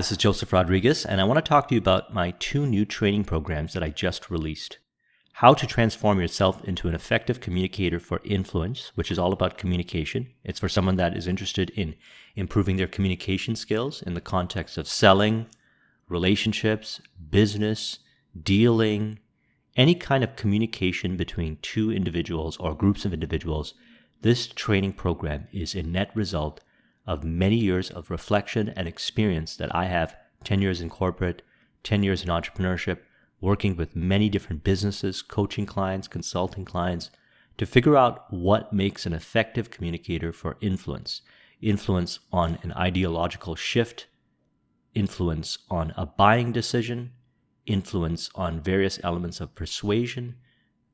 this is Joseph Rodriguez, and I want to talk to you about my 2 new training programs that I just released. How to transform yourself into an effective communicator for influence, which is all about communication. It's for someone that is interested in improving their communication skills in the context of selling, relationships, business, dealing, any kind of communication between 2 individuals or groups of individuals. This training program is a net result of many years of reflection and experience that I have, 10 years in corporate, 10 years in entrepreneurship, working with many different businesses, coaching clients, consulting clients, to figure out what makes an effective communicator for influence. Influence on an ideological shift, influence on a buying decision, influence on various elements of persuasion,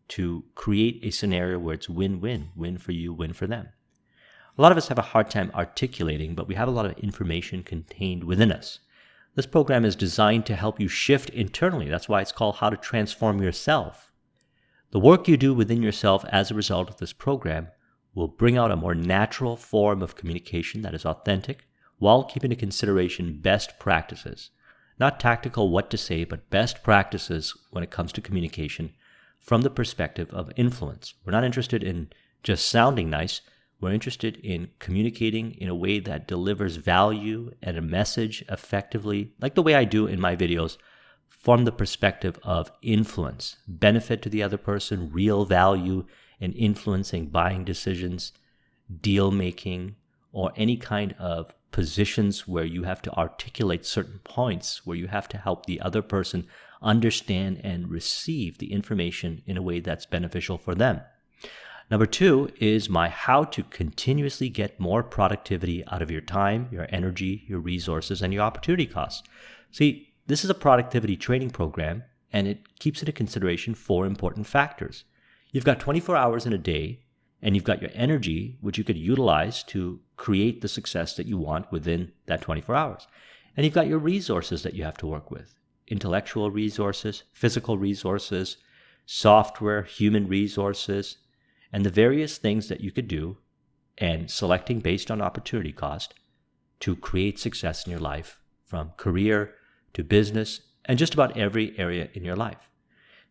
to create a scenario where it's win-win, win for you, win for them. A lot of us have a hard time articulating, but we have a lot of information contained within us. This program is designed to help you shift internally. That's why it's called How to Transform Yourself. The work you do within yourself as a result of this program will bring out a more natural form of communication that is authentic, while keeping into consideration best practices. Not tactical what to say, but best practices when it comes to communication from the perspective of influence. We're not interested in just sounding nice. We're interested in communicating in a way that delivers value and a message effectively, like the way I do in my videos, from the perspective of influence, benefit to the other person, real value in influencing buying decisions, deal making, or any kind of positions where you have to articulate certain points, where you have to help the other person understand and receive the information in a way that's beneficial for them. Number 2 is my how to continuously get more productivity out of your time, your energy, your resources, and your opportunity costs. See, this is a productivity training program, and it keeps into consideration 4 important factors. You've got 24 hours in a day, and you've got your energy, which you could utilize to create the success that you want within that 24 hours. And you've got your resources that you have to work with. Intellectual resources, physical resources, software, human resources, and the various things that you could do, and selecting based on opportunity cost to create success in your life, from career to business and just about every area in your life.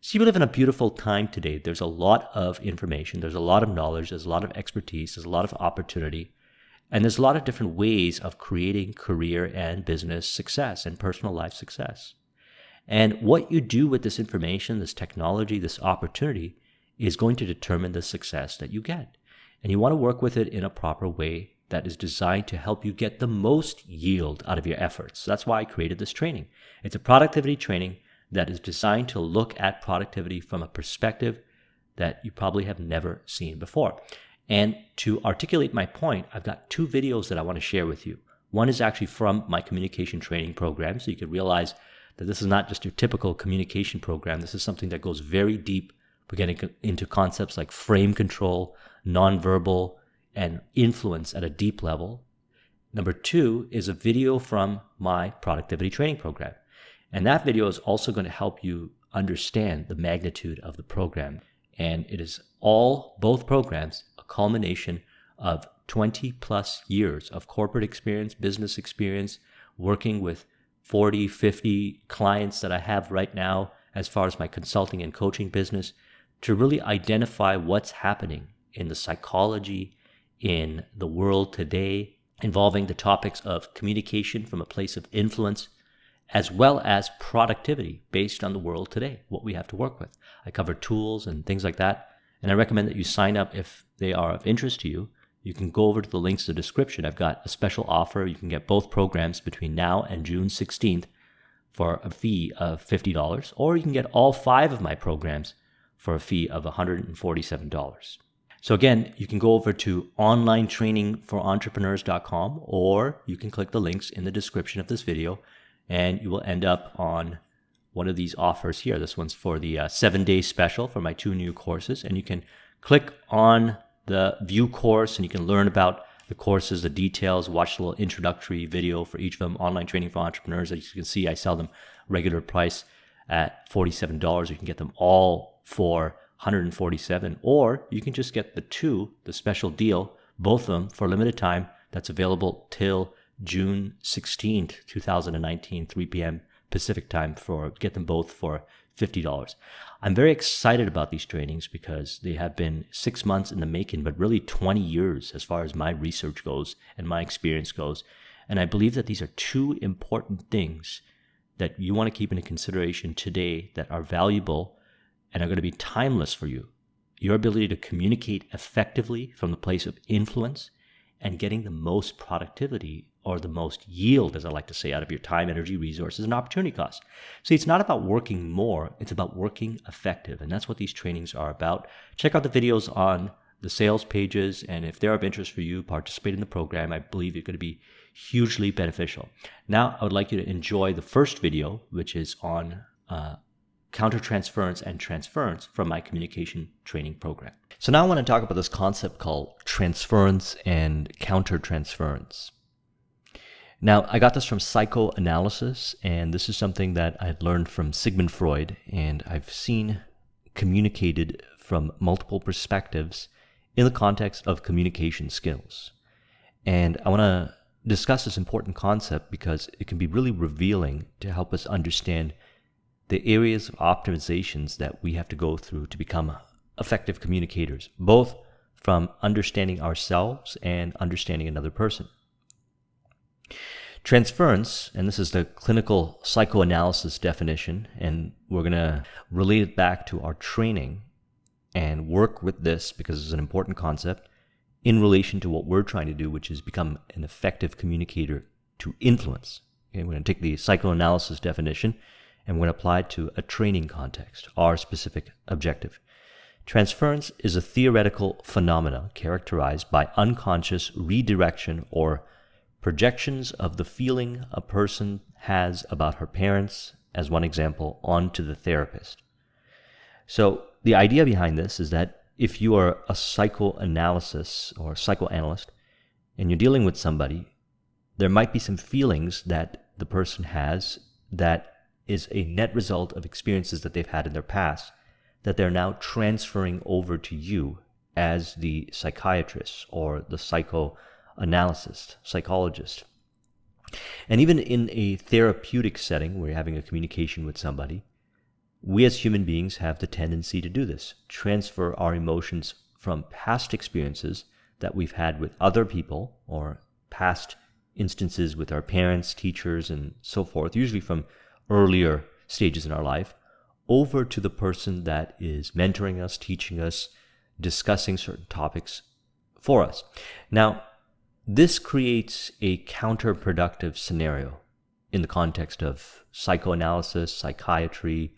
See, we live in a beautiful time today. There's a lot of information, there's a lot of knowledge, there's a lot of expertise, there's a lot of opportunity, and there's a lot of different ways of creating career and business success and personal life success. And what you do with this information, this technology, this opportunity, is going to determine the success that you get. And you want to work with it in a proper way that is designed to help you get the most yield out of your efforts. That's why I created this training. It's a productivity training that is designed to look at productivity from a perspective that you probably have never seen before. And to articulate my point, I've got 2 videos that I want to share with you. One is actually from my communication training program, so you can realize that this is not just your typical communication program. This is something that goes very deep. We're getting into concepts like frame control, nonverbal, and influence at a deep level. Number 2 is a video from my productivity training program. And that video is also going to help you understand the magnitude of the program. And it is both programs, a culmination of 20 plus years of corporate experience, business experience, working with 40, 50 clients that I have right now as far as my consulting and coaching business, to really identify what's happening in the psychology, in the world today, involving the topics of communication from a place of influence, as well as productivity based on the world today, what we have to work with. I cover tools and things like that, and I recommend that you sign up if they are of interest to you. You can go over to the links in the description. I've got a special offer. You can get both programs between now and June 16th for a fee of $50, or you can get all 5 of my programs for a fee of $147. So again, you can go over to onlinetrainingforentrepreneurs.com, or you can click the links in the description of this video, and you will end up on one of these offers here. This one's for the 7-day special for my 2 new courses, and you can click on the view course and you can learn about the courses, the details, watch the little introductory video for each of them. Online Training for Entrepreneurs, as you can see, I sell them regular price at $47. You can get them all for $147, or you can just get the 2, the special deal, both of them for a limited time. That's available till June 16th, 2019, 3 p.m. Pacific time get them both for $50. I'm very excited about these trainings because they have been 6 months in the making, but really 20 years as far as my research goes and my experience goes. And I believe that these are two important things that you want to keep into consideration today that are valuable and are going to be timeless for you. Your ability to communicate effectively from the place of influence and getting the most productivity or the most yield, as I like to say, out of your time, energy, resources, and opportunity costs. See, it's not about working more, it's about working effective. And that's what these trainings are about. Check out the videos on the sales pages, and if they're of interest for you, participate in the program. I believe you're going to be hugely beneficial. Now, I would like you to enjoy the first video, which is on countertransference and transference from my communication training program. So now I want to talk about this concept called transference and countertransference. Now, I got this from psychoanalysis, and this is something that I had learned from Sigmund Freud, and I've seen communicated from multiple perspectives in the context of communication skills. And I want to discuss this important concept because it can be really revealing to help us understand the areas of optimizations that we have to go through to become effective communicators, both from understanding ourselves and understanding another person. Transference, and this is the clinical psychoanalysis definition, and we're going to relate it back to our training and work with this because it's an important concept in relation to what we're trying to do, which is become an effective communicator to influence. Okay, we're going to take the psychoanalysis definition and we're going to apply it to a training context, our specific objective. Transference is a theoretical phenomena characterized by unconscious redirection or projections of the feeling a person has about her parents, as one example, onto the therapist. So the idea behind this is that if you are a psychoanalyst or psychoanalyst and you're dealing with somebody, there might be some feelings that the person has that is a net result of experiences that they've had in their past that they're now transferring over to you as the psychiatrist or the psychoanalyst, psychologist. And even in a therapeutic setting where you're having a communication with somebody, we as human beings have the tendency to do this, transfer our emotions from past experiences that we've had with other people or past instances with our parents, teachers, and so forth, usually from earlier stages in our life, over to the person that is mentoring us, teaching us, discussing certain topics for us. Now, this creates a counterproductive scenario in the context of psychoanalysis, psychiatry,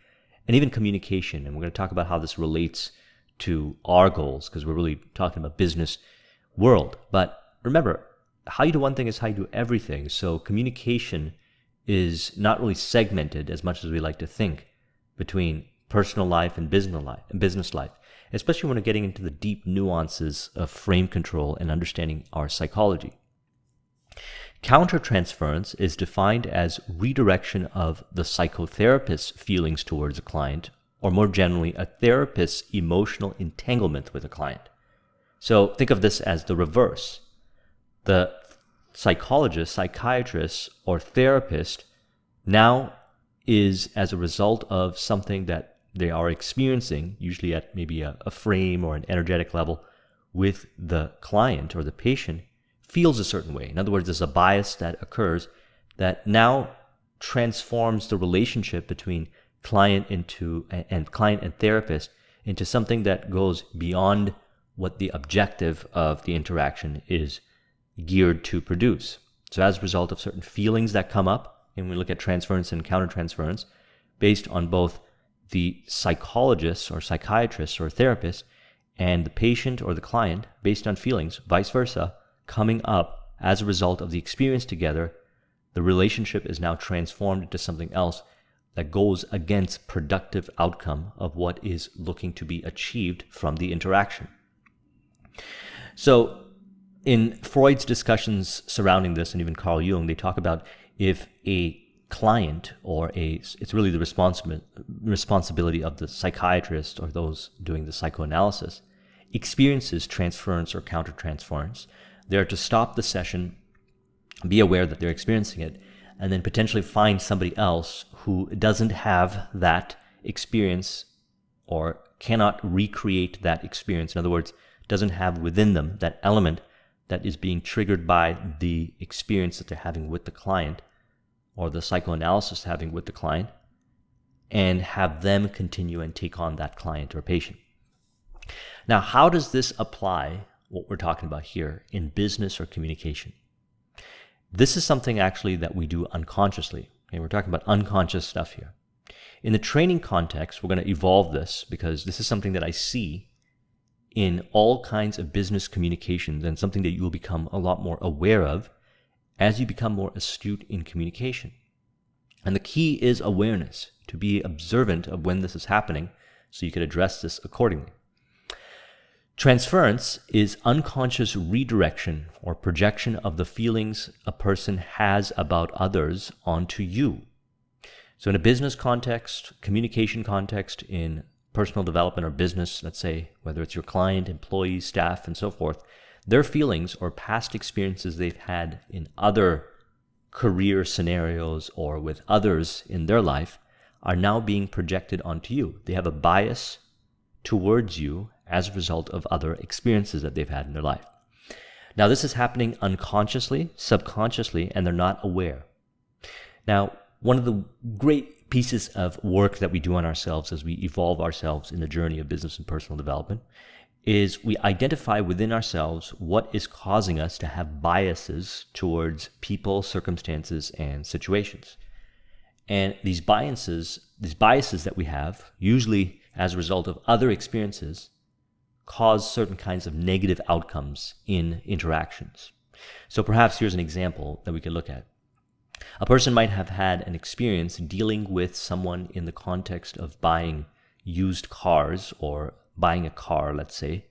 and even communication. And we're going to talk about how this relates to our goals because we're really talking about business world. But remember, how you do one thing is how you do everything. So communication is not really segmented as much as we like to think between personal life and business life, especially when we're getting into the deep nuances of frame control and understanding our psychology. Countertransference is defined as redirection of the psychotherapist's feelings towards a client, or more generally, a therapist's emotional entanglement with a client. So think of this as the reverse. The psychologist, psychiatrist, or therapist now is as a result of something that they are experiencing, usually at maybe a frame or an energetic level, with the client or the patient, feels a certain way. In other words, there's a bias that occurs that now transforms the relationship between client and therapist into something that goes beyond what the objective of the interaction is geared to produce. So as a result of certain feelings that come up, and we look at transference and countertransference, based on both the psychologist or psychiatrist or therapist and the patient or the client, based on feelings, vice versa, coming up as a result of the experience together, the relationship is now transformed into something else that goes against productive outcome of what is looking to be achieved from the interaction. So in Freud's discussions surrounding this, and even Carl Jung, they talk about if a client it's really the responsibility of the psychiatrist or those doing the psychoanalysis, experiences transference or countertransference, they're to stop the session be aware that they're experiencing it, and then potentially find somebody else who doesn't have that experience or cannot recreate that experience. In other words, doesn't have within them that element that is being triggered by the experience that they're having with the client or the psychoanalysis having with the client, and have them continue and take on that client or patient. Now, how does this apply, what we're talking about here, in business or communication? This is something actually that we do unconsciously. Okay? We're talking about unconscious stuff here. In the training context, we're going to evolve this because this is something that I see in all kinds of business communications and something that you will become a lot more aware of as you become more astute in communication. And the key is awareness, to be observant of when this is happening so you can address this accordingly. Transference is unconscious redirection or projection of the feelings a person has about others onto you. So in a business context, communication context, in personal development or business, let's say, whether it's your client, employees, staff, and so forth, their feelings or past experiences they've had in other career scenarios or with others in their life are now being projected onto you. They have a bias towards you as a result of other experiences that they've had in their life. Now, this is happening unconsciously, subconsciously, and they're not aware. Now, one of the great pieces of work that we do on ourselves as we evolve ourselves in the journey of business and personal development is we identify within ourselves what is causing us to have biases towards people, circumstances, and situations. And these biases that we have, usually as a result of other experiences, cause certain kinds of negative outcomes in interactions. So perhaps here's an example that we could look at. A person might have had an experience dealing with someone in the context of buying used cars or buying a car, let's say,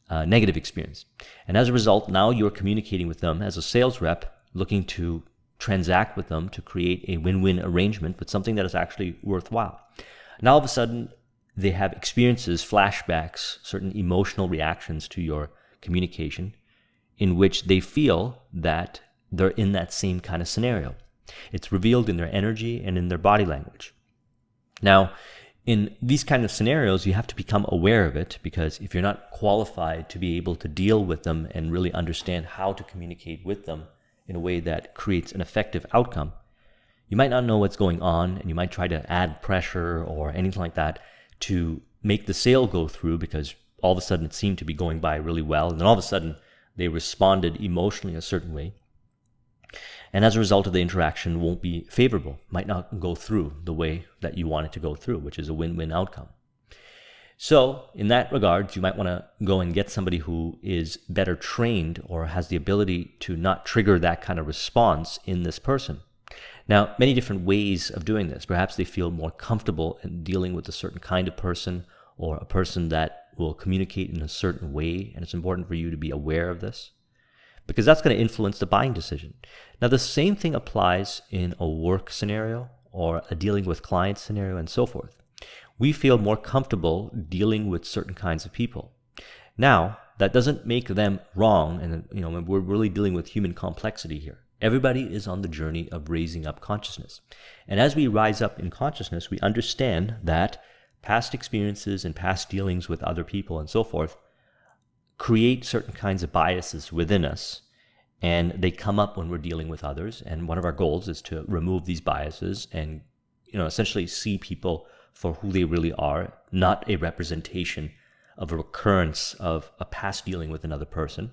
a negative experience. And as a result, now you're communicating with them as a sales rep, looking to transact with them to create a win-win arrangement with something that is actually worthwhile. Now all of a sudden, they have experiences, flashbacks, certain emotional reactions to your communication in which they feel that they're in that same kind of scenario. It's revealed in their energy and in their body language. Now, in these kind of scenarios, you have to become aware of it, because if you're not qualified to be able to deal with them and really understand how to communicate with them in a way that creates an effective outcome, you might not know what's going on, and you might try to add pressure or anything like that to make the sale go through, because all of a sudden it seemed to be going by really well, and then all of a sudden they responded emotionally a certain way. And as a result of the interaction won't be favorable, might not go through the way that you want it to go through, which is a win-win outcome. So in that regard, you might want to go and get somebody who is better trained or has the ability to not trigger that kind of response in this person. Now, many different ways of doing this. Perhaps they feel more comfortable in dealing with a certain kind of person, or a person that will communicate in a certain way, and it's important for you to be aware of this, because that's going to influence the buying decision. Now, the same thing applies in a work scenario or a dealing with clients scenario and so forth. We feel more comfortable dealing with certain kinds of people. Now, that doesn't make them wrong, and we're really dealing with human complexity here. Everybody is on the journey of raising up consciousness. And as we rise up in consciousness, we understand that past experiences and past dealings with other people and so forth create certain kinds of biases within us, and they come up when we're dealing with others. And one of our goals is to remove these biases and essentially see people for who they really are, not a representation of a recurrence of a past dealing with another person,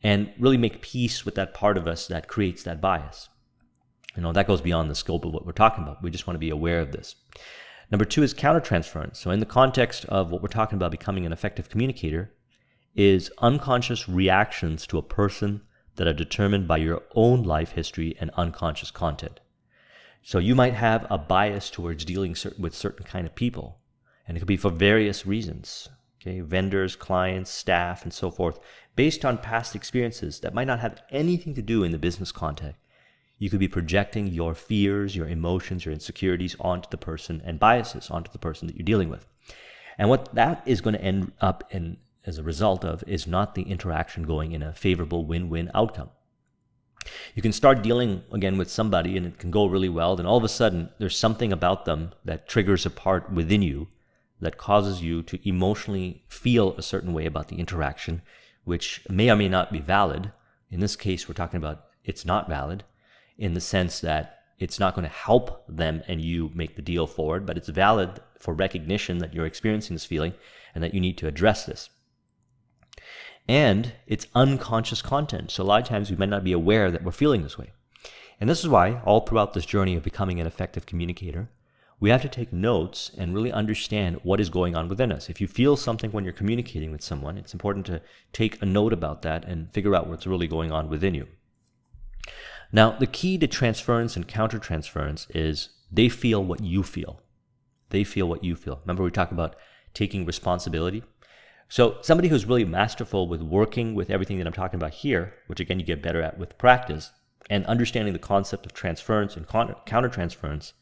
and really make peace with that part of us that creates that bias. That goes beyond the scope of what we're talking about. We just want to be aware of this. Number 2 is countertransference. So in the context of what we're talking about becoming an effective communicator, is unconscious reactions to a person that are determined by your own life history and unconscious content. So you might have a bias towards dealing with certain kind of people, and it could be for various reasons. Okay, vendors, clients, staff, and so forth, based on past experiences that might not have anything to do in the business context. You could be projecting your fears, your emotions, your insecurities onto the person, and biases onto the person that you're dealing with. And what that is going to end up in as a result of is not the interaction going in a favorable win-win outcome. You can start dealing again with somebody and it can go really well. Then all of a sudden, there's something about them that triggers a part within you that causes you to emotionally feel a certain way about the interaction, which may or may not be valid. In this case, we're talking about it's not valid in the sense that it's not going to help them and you make the deal forward, but it's valid for recognition that you're experiencing this feeling and that you need to address this. And it's unconscious content. So a lot of times we might not be aware that we're feeling this way. And this is why all throughout this journey of becoming an effective communicator, we have to take notes and really understand what is going on within us. If you feel something when you're communicating with someone, it's important to take a note about that and figure out what's really going on within you. Now, the key to transference and countertransference is they feel what you feel. They feel what you feel. Remember we talked about taking responsibility? So somebody who's really masterful with working with everything that I'm talking about here, which again you get better at with practice, and understanding the concept of transference and countertransference,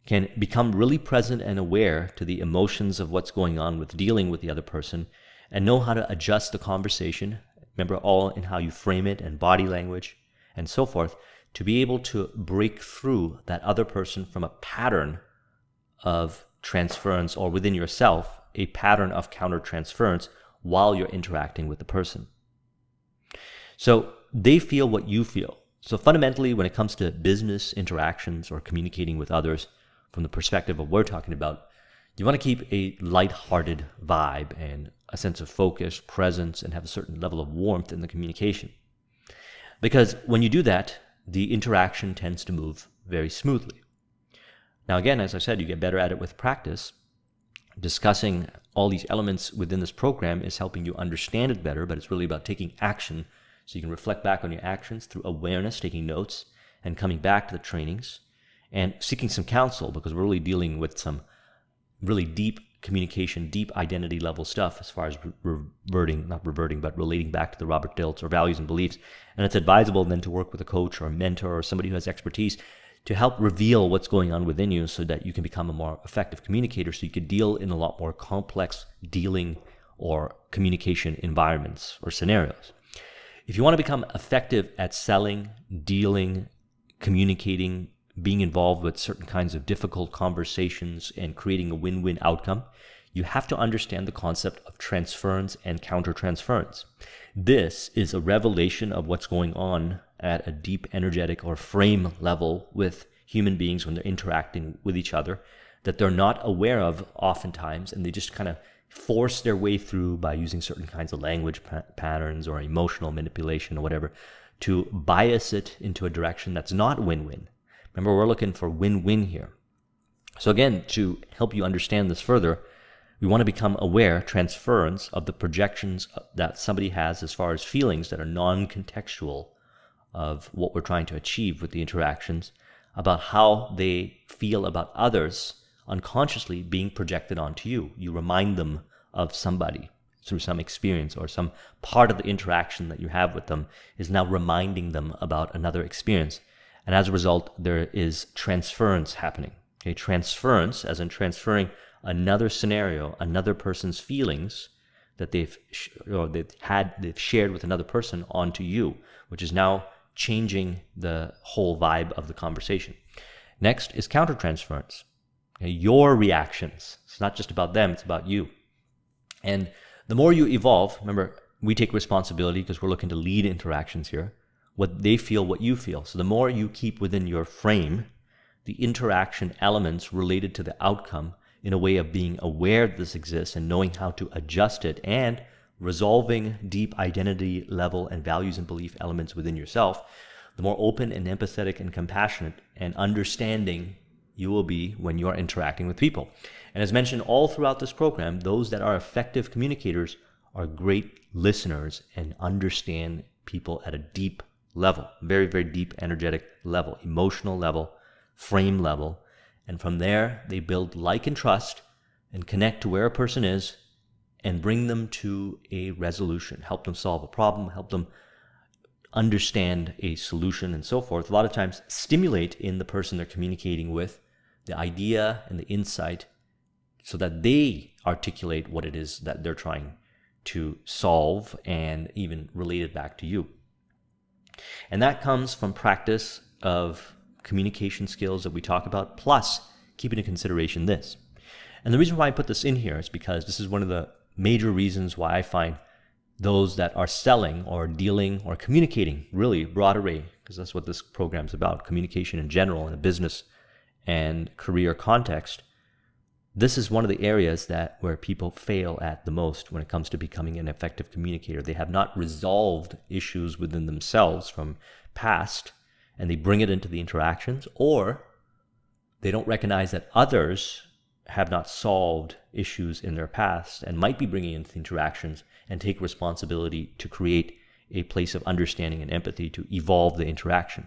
can become really present and aware to the emotions of what's going on with dealing with the other person and know how to adjust the conversation. Remember, all in how you frame it and body language and so forth, to be able to break through that other person from a pattern of transference, or within yourself, a pattern of countertransference while you're interacting with the person. So they feel what you feel. So fundamentally, when it comes to business interactions or communicating with others, from the perspective of what we're talking about, you want to keep a lighthearted vibe and a sense of focus, presence, and have a certain level of warmth in the communication. Because when you do that, the interaction tends to move very smoothly. Now again, as I said, you get better at it with practice. Discussing all these elements within this program is helping you understand it better, but it's really about taking action so you can reflect back on your actions through awareness, taking notes, and coming back to the trainings and seeking some counsel, because we're really dealing with some really deep communication, deep identity level stuff as far as relating back to the Robert Dilts or values and beliefs. And it's advisable then to work with a coach or a mentor or somebody who has expertise to help reveal what's going on within you so that you can become a more effective communicator, so you could deal in a lot more complex dealing or communication environments or scenarios. If you want to become effective at selling, dealing, communicating, being involved with certain kinds of difficult conversations and creating a win-win outcome, you have to understand the concept of transference and countertransference. This is a revelation of what's going on at a deep energetic or frame level with human beings when they're interacting with each other that they're not aware of oftentimes, and they just kind of force their way through by using certain kinds of language patterns or emotional manipulation or whatever to bias it into a direction that's not win-win. Remember, we're looking for win-win here. So again, to help you understand this further, we want to become aware, transference, of the projections that somebody has as far as feelings that are non-contextual of what we're trying to achieve with the interactions, about how they feel about others unconsciously being projected onto you. You remind them of somebody through some experience, or some part of the interaction that you have with them is now reminding them about another experience. And as a result, there is transference happening. Okay, transference, as in transferring another scenario, another person's feelings that they've shared with another person onto you, which is now changing the whole vibe of the conversation. Next is countertransference. Okay, your reactions. It's not just about them, it's about you. And the more you evolve, remember, we take responsibility because we're looking to lead interactions here. What they feel, what you feel. So the more you keep within your frame the interaction elements related to the outcome in a way of being aware that this exists and knowing how to adjust it and resolving deep identity level and values and belief elements within yourself, the more open and empathetic and compassionate and understanding you will be when you are interacting with people. And as mentioned all throughout this program, those that are effective communicators are great listeners and understand people at a deep level, very, very deep energetic level, emotional level, frame level. And from there, they build like and trust and connect to where a person is and bring them to a resolution, help them solve a problem, help them understand a solution and so forth. A lot of times stimulate in the person they're communicating with the idea and the insight so that they articulate what it is that they're trying to solve and even relate it back to you. And that comes from practice of communication skills that we talk about, plus keeping in consideration this. And the reason why I put this in here is because this is one of the major reasons why I find those that are selling or dealing or communicating, really broad array, because that's what this program is about, communication in general in a business and career context. This is one of the areas where people fail at the most when it comes to becoming an effective communicator. They have not resolved issues within themselves from past, and they bring it into the interactions, or they don't recognize that others have not solved issues in their past and might be bringing into the interactions, and take responsibility to create a place of understanding and empathy to evolve the interaction.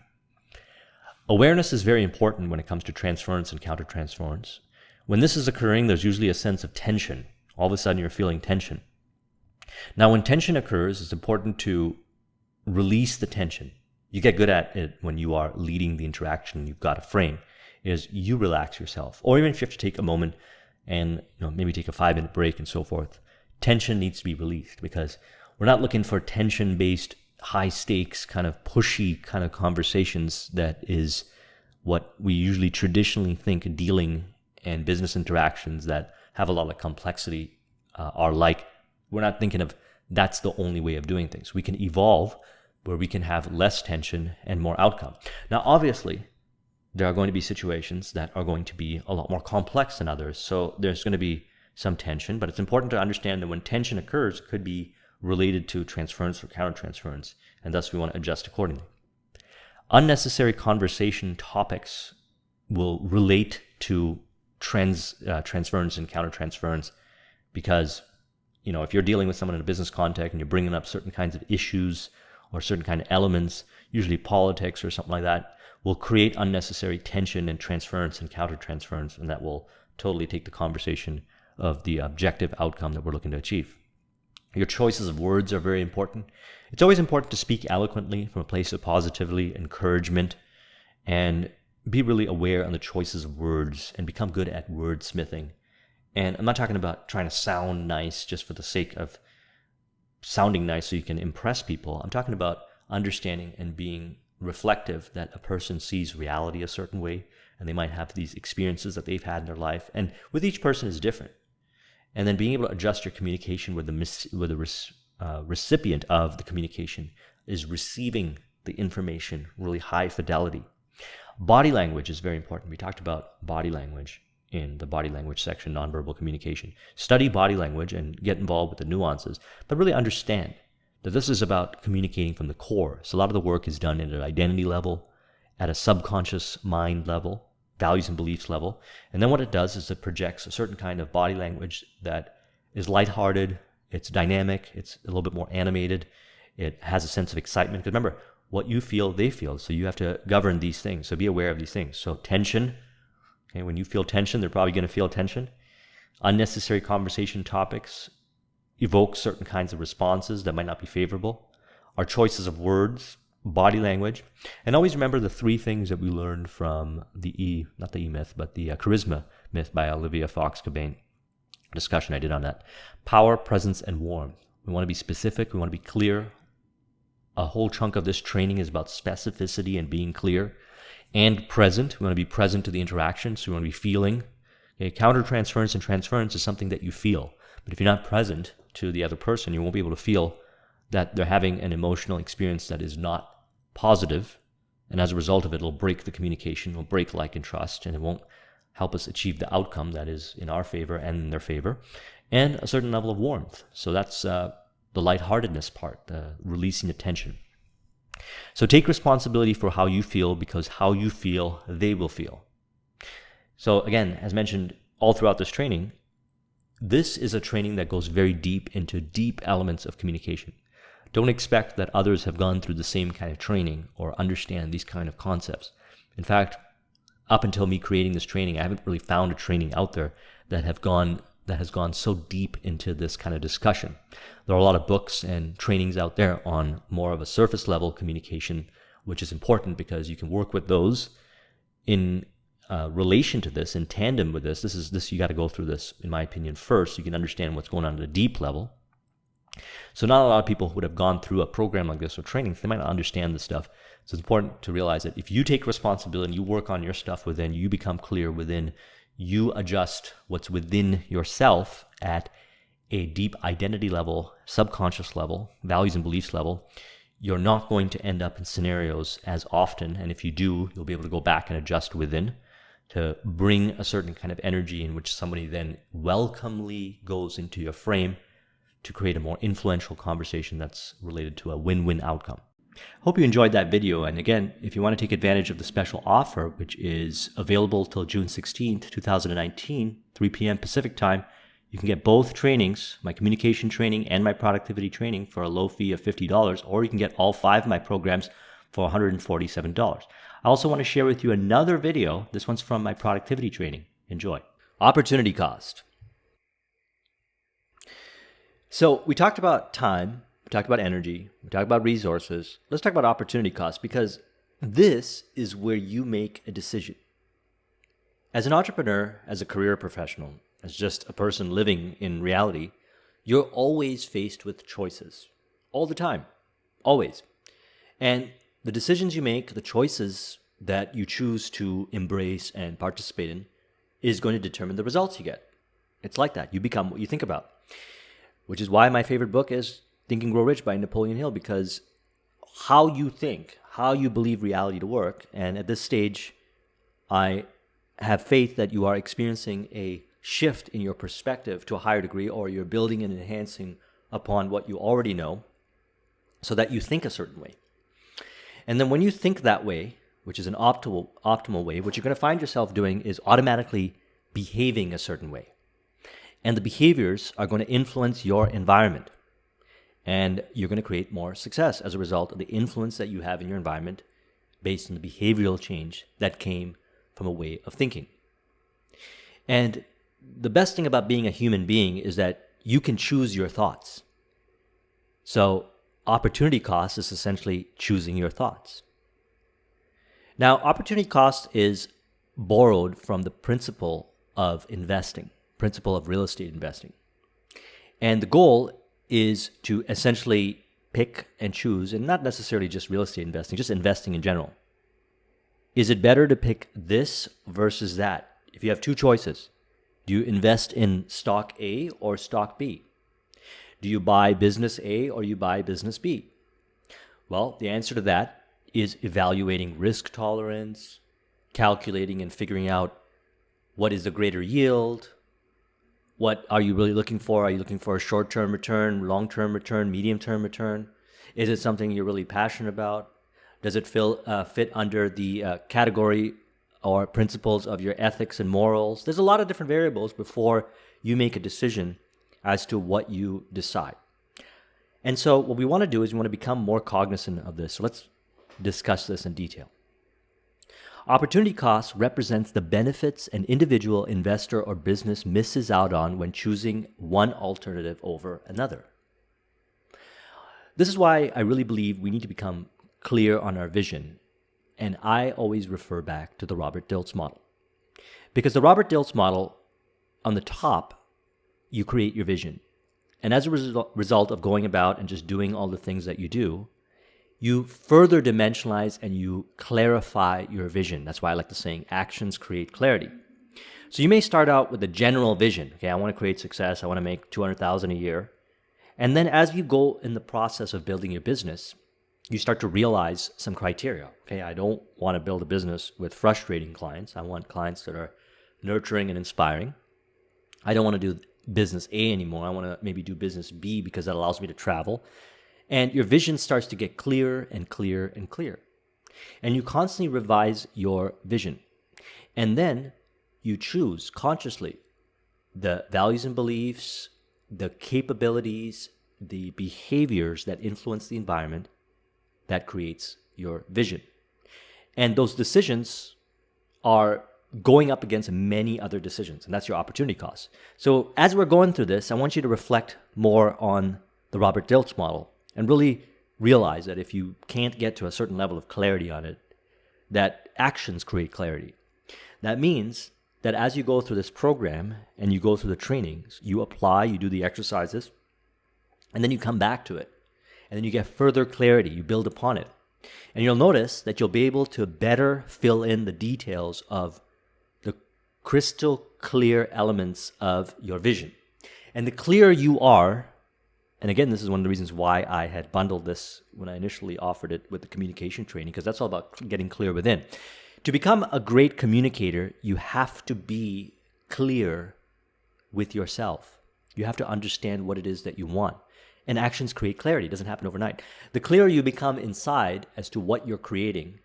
Awareness is very important when it comes to transference and countertransference. When this is occurring, there's usually a sense of tension. All of a sudden, you're feeling tension. Now, when tension occurs, it's important to release the tension. You get good at it when you are leading the interaction. You've got a frame. Is you relax yourself. Or even if you have to take a moment and maybe take a 5-minute break and so forth, tension needs to be released, because we're not looking for tension-based, high-stakes, kind of pushy kind of conversations that is what we usually traditionally think dealing and business interactions that have a lot of complexity are like. We're not thinking of that's the only way of doing things. We can evolve where we can have less tension and more outcome. Now, obviously, there are going to be situations that are going to be a lot more complex than others. So there's going to be some tension, but it's important to understand that when tension occurs, it could be related to transference or countertransference, and thus we want to adjust accordingly. Unnecessary conversation topics will relate to transference and countertransference, because if you're dealing with someone in a business context and you're bringing up certain kinds of issues or certain kind of elements, usually politics or something like that, will create unnecessary tension and transference and countertransference, and that will totally take the conversation of the objective outcome that we're looking to achieve. Your choices of words are very important. It's always important to speak eloquently from a place of positivity, encouragement, and be really aware on the choices of words and become good at wordsmithing. And I'm not talking about trying to sound nice just for the sake of sounding nice so you can impress people. I'm talking about understanding and being reflective that a person sees reality a certain way, and they might have these experiences that they've had in their life, and with each person is different. And then being able to adjust your communication where the recipient of the communication is receiving the information really high fidelity. Body language is very important. We talked about body language in the body language section, nonverbal communication. Study body language and get involved with the nuances, but really understand that this is about communicating from the core. So a lot of the work is done at an identity level, at a subconscious mind level, values and beliefs level. And then what it does is it projects a certain kind of body language that is lighthearted, it's dynamic, it's a little bit more animated, it has a sense of excitement. Because remember, what you feel, they feel. So you have to govern these things. So be aware of these things. So tension, okay, when you feel tension, they're probably going to feel tension. Unnecessary conversation topics evoke certain kinds of responses that might not be favorable. Our choices of words, body language, and always remember the 3 things that we learned from the charisma myth by Olivia Fox-Cabane. Discussion I did on that. Power, presence, and warmth. We want to be specific. We want to be clear. A whole chunk of this training is about specificity and being clear and present. We want to be present to the interaction, so we want to be feeling. Okay, countertransference and transference is something that you feel. But if you're not present to the other person, you won't be able to feel that they're having an emotional experience that is not positive. And as a result of it, it'll break the communication, it'll break like and trust, and it won't help us achieve the outcome that is in our favor and in their favor. And a certain level of warmth. So that's the lightheartedness part, the releasing the tension. So take responsibility for how you feel, because how you feel, they will feel. So again, as mentioned all throughout this training, this is a training that goes very deep into deep elements of communication. Don't expect that others have gone through the same kind of training or understand these kind of concepts. In fact, up until me creating this training, I haven't really found a training out there that has gone so deep into this kind of discussion. There are a lot of books and trainings out there on more of a surface level communication, which is important because you can work with those in relation to this, in tandem with this. This you got to go through this, in my opinion, first. You can understand what's going on at a deep level. So not a lot of people who would have gone through a program like this or trainings, they might not understand this stuff. So it's important to realize that if you take responsibility and you work on your stuff within, you become clear within, you adjust what's within yourself at a deep identity level, subconscious level, values and beliefs level, you're not going to end up in scenarios as often. And if you do, you'll be able to go back and adjust within to bring a certain kind of energy in which somebody then welcomely goes into your frame to create a more influential conversation that's related to a win-win outcome. Hope you enjoyed that video. And again, if you want to take advantage of the special offer, which is available till June 16th, 2019, 3 p.m. Pacific time, you can get both trainings, my communication training and my productivity training, for a low fee of $50, or you can get all 5 of my programs for $147. I also want to share with you another video. This one's from my productivity training. Enjoy. Opportunity cost. So we talked about time, we talked about energy, we talked about resources. Let's talk about opportunity cost, because this is where you make a decision. As an entrepreneur, as a career professional, as just a person living in reality, you're always faced with choices. All the time. Always. And the decisions you make, the choices that you choose to embrace and participate in, is going to determine the results you get. It's like that. You become what you think about. Which is why my favorite book is Think and Grow Rich by Napoleon Hill, because how you think, how you believe reality to work, and at this stage, I have faith that you are experiencing a shift in your perspective to a higher degree, or you're building and enhancing upon what you already know so that you think a certain way. And then when you think that way, which is an optimal way, what you're going to find yourself doing is automatically behaving a certain way. And the behaviors are going to influence your environment. And you're going to create more success as a result of the influence that you have in your environment based on the behavioral change that came from a way of thinking. And the best thing about being a human being is that you can choose your thoughts. So opportunity cost is essentially choosing your thoughts. Now, opportunity cost is borrowed from the principle of investing, principle of real estate investing. And the goal is to essentially pick and choose, and not necessarily just real estate investing, just investing in general. Is it better to pick this versus that? If you have two choices, do you invest in stock A or stock B? Do you buy business A or you buy business B? Well, the answer to that is evaluating risk tolerance, calculating and figuring out what is the greater yield. What are you really looking for? Are you looking for a short-term return, long-term return, medium-term return? Is it something you're really passionate about? Does it fit under the category or principles of your ethics and morals? There's a lot of different variables before you make a decision as to what you decide. And so what we want to do is we want to become more cognizant of this. So let's discuss this in detail. Opportunity cost represents the benefits an individual, investor, or business misses out on when choosing one alternative over another. This is why I really believe we need to become clear on our vision. And I always refer back to the Robert Dilts model. Because the Robert Dilts model, on the top, you create your vision. And as a result of going about and just doing all the things that you do, you further dimensionalize and you clarify your vision. That's why I like the saying, actions create clarity. So you may start out with a general vision. Okay, I want to create success. I want to make $200,000 a year. And then as you go in the process of building your business, you start to realize some criteria. Okay, I don't want to build a business with frustrating clients. I want clients that are nurturing and inspiring. I don't want to do business A anymore. I want to maybe do business B because that allows me to travel. And your vision starts to get clearer and clearer and clearer. And you constantly revise your vision. And then you choose consciously the values and beliefs, the capabilities, the behaviors that influence the environment that creates your vision. And those decisions are going up against many other decisions, and that's your opportunity cost. So as we're going through this, I want you to reflect more on the Robert Dilts model and really realize that if you can't get to a certain level of clarity on it, that actions create clarity. That means that as you go through this program and you go through the trainings, you apply, you do the exercises, And then you come back to it. And then you get further clarity. You build upon it. And you'll notice that you'll be able to better fill in the details of the crystal clear elements of your vision. And the clearer you are, and again, this is one of the reasons why I had bundled this when I initially offered it with the communication training, because that's all about getting clear within. To become a great communicator, you have to be clear with yourself. You have to understand what it is that you want. And actions create clarity. It doesn't happen overnight. The clearer you become inside as to what you're creating,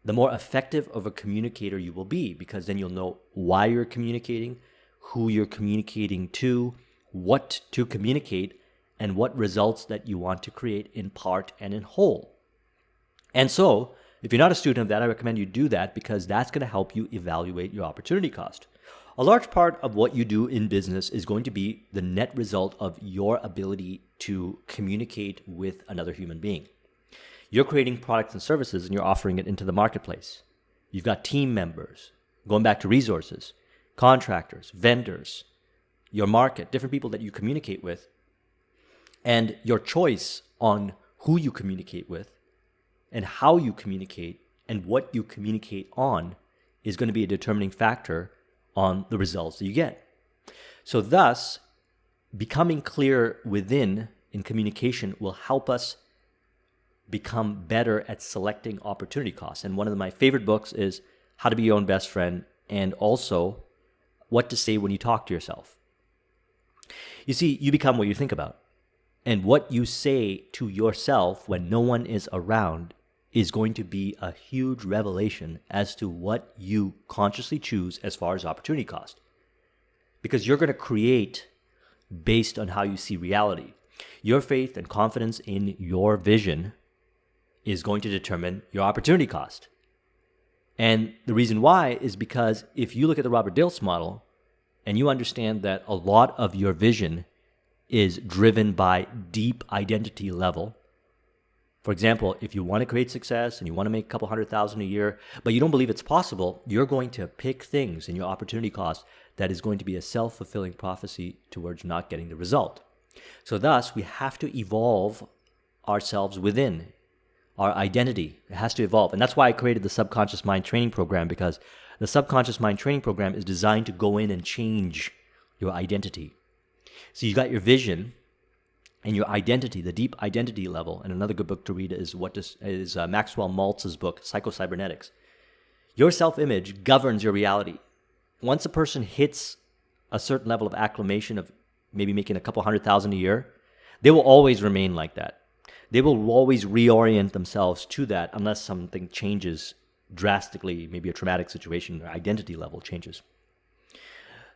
the more effective of a communicator you will be, because then you'll know why you're communicating, who you're communicating to, what to communicate, and what results that you want to create in part and in whole. And so, if you're not a student of that, I recommend you do that, because that's going to help you evaluate your opportunity cost. A large part of what you do in business is going to be the net result of your ability to communicate with another human being. You're creating products and services and you're offering it into the marketplace. You've got team members, going back to resources, contractors, vendors, your market, different people that you communicate with. And your choice on who you communicate with and how you communicate and what you communicate on is going to be a determining factor on the results that you get. So thus, becoming clear within in communication will help us become better at selecting opportunity costs. And one of my favorite books is How to Be Your Own Best Friend, and also What to Say When You Talk to Yourself. You see, you become what you think about. And what you say to yourself when no one is around is going to be a huge revelation as to what you consciously choose as far as opportunity cost. Because you're going to create based on how you see reality. Your faith and confidence in your vision is going to determine your opportunity cost. And the reason why is because if you look at the Robert Dilts model and you understand that a lot of your vision is driven by deep identity level. For example, if you want to create success and you want to make a couple $100,000 a year, but you don't believe it's possible, you're going to pick things in your opportunity cost that is going to be a self-fulfilling prophecy towards not getting the result. So thus, we have to evolve ourselves within our identity. It has to evolve. And that's why I created the Subconscious Mind Training Program, because the Subconscious Mind Training Program is designed to go in and change your identity. So you got your vision and your identity, the deep identity level. And another good book to read is Maxwell Maltz's book, Psycho-Cybernetics. Your self-image governs your reality. Once a person hits a certain level of acclamation of maybe making a couple $100,000 a year, they will always remain like that. They will always reorient themselves to that unless something changes drastically, maybe a traumatic situation, their identity level changes.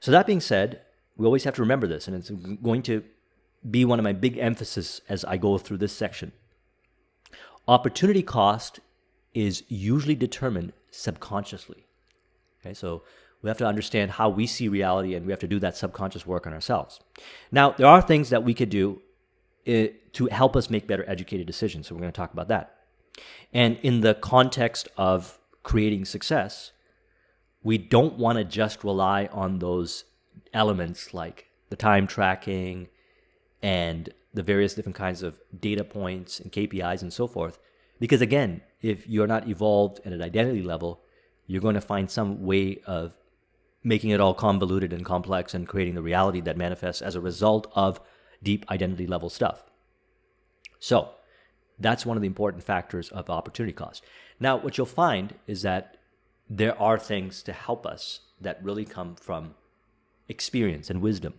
So that being said, we always have to remember this, and it's going to be one of my big emphasis as I go through this section. Opportunity cost is usually determined subconsciously. Okay, so we have to understand how we see reality, and we have to do that subconscious work on ourselves. Now, there are things that we could do to help us make better educated decisions, so we're going to talk about that. And in the context of creating success, we don't want to just rely on those elements like the time tracking and the various different kinds of data points and KPIs and so forth. Because again, if you're not evolved at an identity level, you're going to find some way of making it all convoluted and complex and creating the reality that manifests as a result of deep identity level stuff. So that's one of the important factors of opportunity cost. Now, what you'll find is that there are things to help us that really come from experience and wisdom.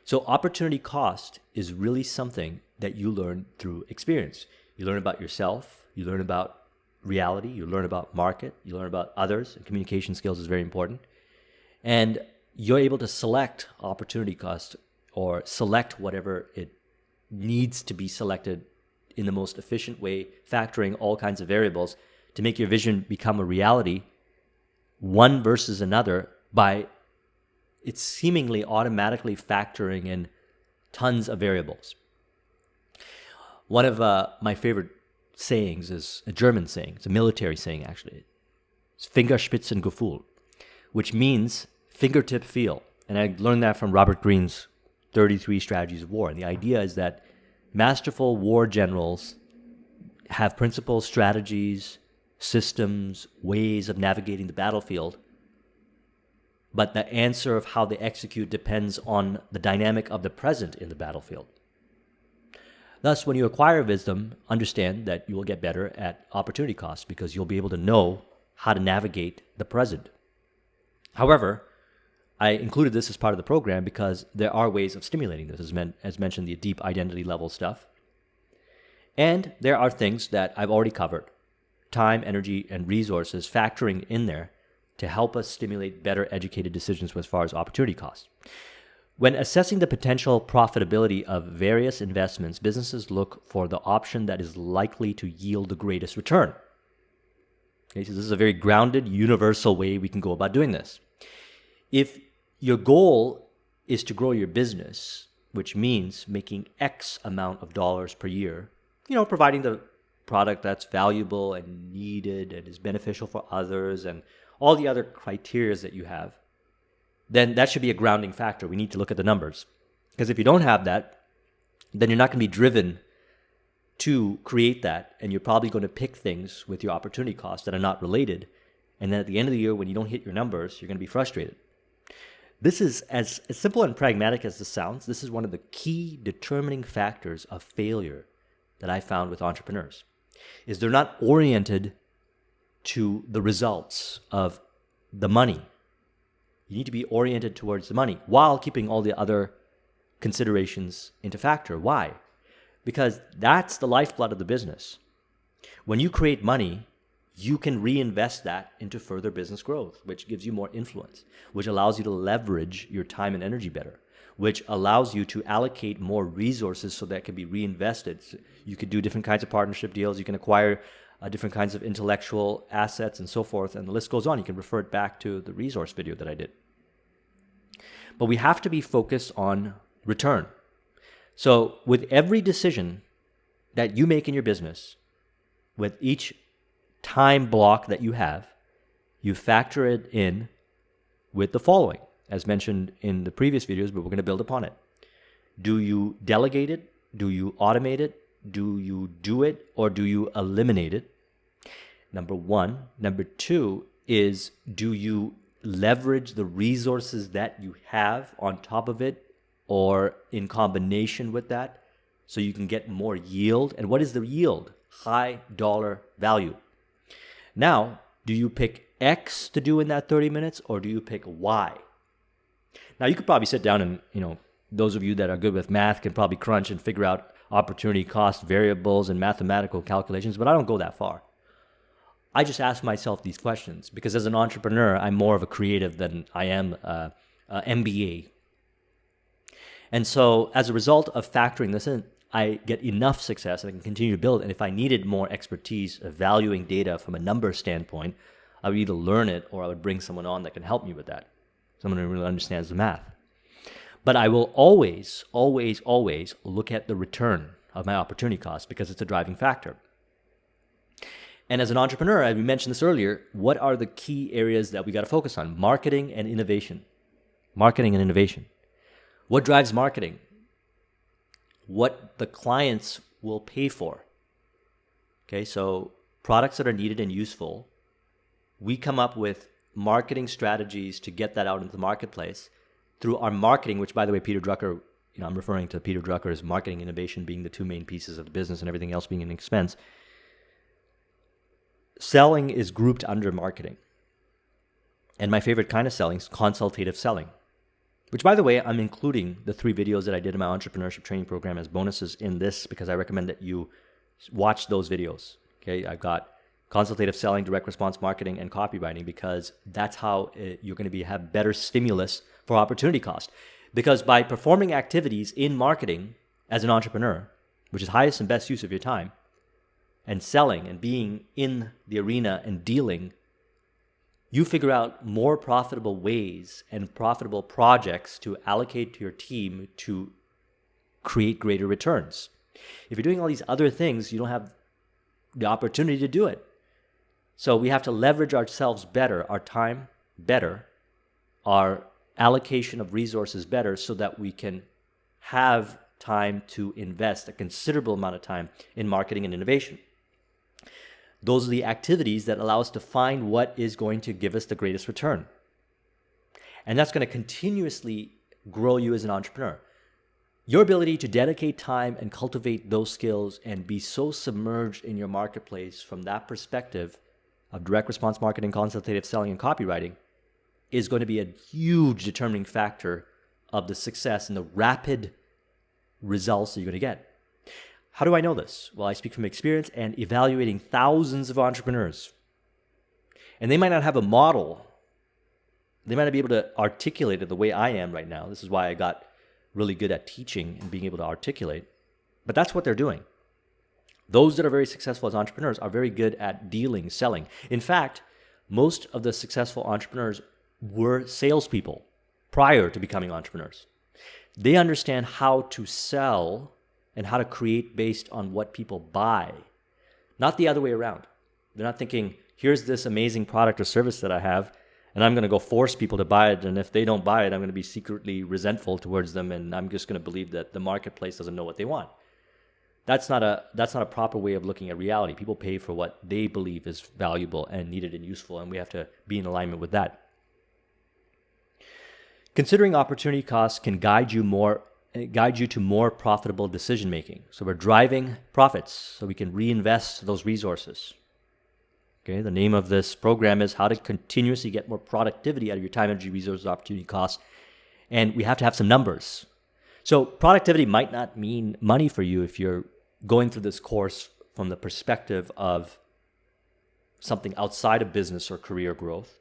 So opportunity cost is really something that you learn through experience. You learn about yourself, you learn about reality, you learn about market, you learn about others, and communication skills is very important. And you're able to select opportunity cost or select whatever it needs to be selected in the most efficient way, factoring all kinds of variables to make your vision become a reality, one versus another, by it's seemingly automatically factoring in tons of variables. One of my favorite sayings is a German saying. It's a military saying, actually. It's Fingerspitzengefühl, which means fingertip feel. And I learned that from Robert Greene's 33 Strategies of War. And the idea is that masterful war generals have principles, strategies, systems, ways of navigating the battlefield, but the answer of how they execute depends on the dynamic of the present in the battlefield. Thus, when you acquire wisdom, understand that you will get better at opportunity cost because you'll be able to know how to navigate the present. However, I included this as part of the program because there are ways of stimulating this, as mentioned, the deep identity level stuff. And there are things that I've already covered, time, energy, and resources factoring in there to help us stimulate better educated decisions as far as opportunity cost. When assessing the potential profitability of various investments, businesses look for the option that is likely to yield the greatest return. Okay, so this is a very grounded, universal way we can go about doing this. If your goal is to grow your business, which means making X amount of dollars per year, providing the product that's valuable and needed and is beneficial for others and all the other criteria that you have, then that should be a grounding factor. We need to look at the numbers. Because if you don't have that, then you're not going to be driven to create that, and you're probably going to pick things with your opportunity costs that are not related. And then at the end of the year, when you don't hit your numbers, you're going to be frustrated. This is as simple and pragmatic as this sounds. This is one of the key determining factors of failure that I found with entrepreneurs, is they're not oriented to the results of the money. You need to be oriented towards the money while keeping all the other considerations into factor. Why? Because that's the lifeblood of the business. When you create money, you can reinvest that into further business growth, which gives you more influence, which allows you to leverage your time and energy better, which allows you to allocate more resources so that can be reinvested. So you could do different kinds of partnership deals. You can acquire different kinds of intellectual assets and so forth, and the list goes on. You can refer it back to the resource video that I did. But we have to be focused on return. So with every decision that you make in your business, with each time block that you have, you factor it in with the following, as mentioned in the previous videos, but we're going to build upon it. Do you delegate it? Do you automate it? Do you do it, or do you eliminate it? Number one. Number two is, do you leverage the resources that you have on top of it or in combination with that so you can get more yield? And what is the yield? High dollar value. Now, do you pick X to do in that 30 minutes or do you pick Y? Now, you could probably sit down and, those of you that are good with math can probably crunch and figure out opportunity cost variables and mathematical calculations, but I don't go that far. I just ask myself these questions because as an entrepreneur, I'm more of a creative than I am a MBA. And so as a result of factoring this in, I get enough success and I can continue to build. And if I needed more expertise of valuing data from a number standpoint, I would either learn it or I would bring someone on that can help me with that. Someone who really understands the math. But I will always, always, always look at the return of my opportunity cost because it's a driving factor. And as an entrepreneur, as we mentioned this earlier, what are the key areas that we got to focus on? Marketing and innovation. Marketing and innovation. What drives marketing? What the clients will pay for. Okay, so products that are needed and useful, we come up with marketing strategies to get that out into the marketplace through our marketing, which, by the way, Peter Drucker, I'm referring to Peter Drucker's marketing innovation being the two main pieces of the business and everything else being an expense. Selling is grouped under marketing. And my favorite kind of selling is consultative selling, which, by the way, I'm including the 3 videos that I did in my entrepreneurship training program as bonuses in this because I recommend that you watch those videos. Okay, I've got consultative selling, direct response marketing, and copywriting because that's how you're going to have better stimulus for opportunity cost. Because by performing activities in marketing as an entrepreneur, which is highest and best use of your time, and selling and being in the arena and dealing, you figure out more profitable ways and profitable projects to allocate to your team to create greater returns. If you're doing all these other things, you don't have the opportunity to do it. So we have to leverage ourselves better, our time better, our allocation of resources better so that we can have time to invest a considerable amount of time in marketing and innovation. Those are the activities that allow us to find what is going to give us the greatest return. And that's going to continuously grow you as an entrepreneur. Your ability to dedicate time and cultivate those skills and be so submerged in your marketplace from that perspective of direct response marketing, consultative selling, and copywriting is going to be a huge determining factor of the success and the rapid results that you're going to get. How do I know this? Well, I speak from experience and evaluating thousands of entrepreneurs. And they might not have a model. They might not be able to articulate it the way I am right now. This is why I got really good at teaching and being able to articulate. But that's what they're doing. Those that are very successful as entrepreneurs are very good at dealing, selling. In fact, most of the successful entrepreneurs were salespeople prior to becoming entrepreneurs. They understand how to sell and how to create based on what people buy, not the other way around. They're not thinking, here's this amazing product or service that I have, and I'm going to go force people to buy it. And if they don't buy it, I'm going to be secretly resentful towards them. And I'm just going to believe that the marketplace doesn't know what they want. That's not a proper way of looking at reality. People pay for what they believe is valuable and needed and useful. And we have to be in alignment with that. Considering opportunity costs can guide you to more profitable decision making. So we're driving profits so we can reinvest those resources. Okay, the name of this program is How to Continuously Get More Productivity Out of Your Time, Energy, Resources, Opportunity Costs. And we have to have some numbers. So productivity might not mean money for you if you're going through this course from the perspective of something outside of business or career growth.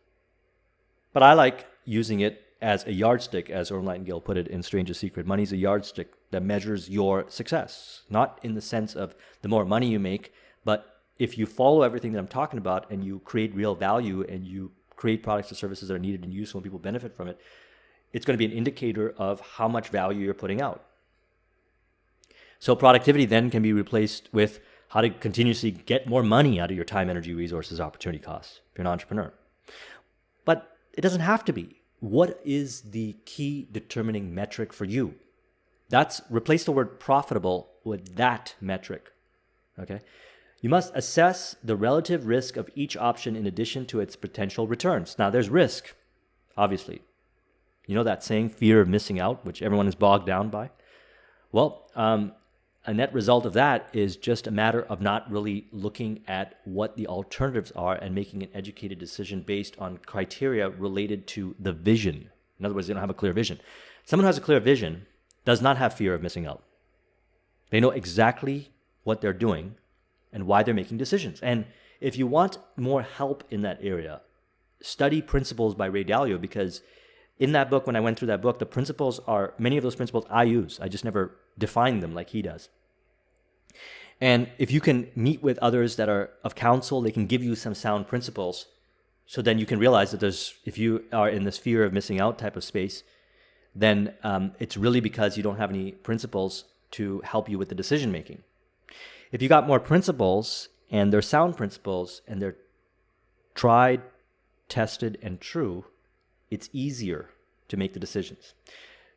But I like using it as a yardstick, as Earl Nightingale put it in Stranger's Secret. Money is a yardstick that measures your success, not in the sense of the more money you make, but if you follow everything that I'm talking about and you create real value and you create products or services that are needed and useful and people benefit from it, it's going to be an indicator of how much value you're putting out. So productivity then can be replaced with how to continuously get more money out of your time, energy, resources, opportunity costs if you're an entrepreneur. But it doesn't have to be. What is the key determining metric for you? Replace the word profitable with that metric. Okay? You must assess the relative risk of each option in addition to its potential returns. Now, there's risk, obviously. You know that saying, fear of missing out, which everyone is bogged down by? Well, a net result of that is just a matter of not really looking at what the alternatives are and making an educated decision based on criteria related to the vision. In other words, they don't have a clear vision. Someone who has a clear vision does not have fear of missing out. They know exactly what they're doing and why they're making decisions. And if you want more help in that area, study Principles by Ray Dalio, because in that book, when I went through that book, the principles are, many of those principles I use. I just never define them like he does. And if you can meet with others that are of counsel, they can give you some sound principles. So then you can realize that if you are in this fear of missing out type of space, then it's really because you don't have any principles to help you with the decision making. If you got more principles and they're sound principles and they're tried, tested, and true, it's easier to make the decisions.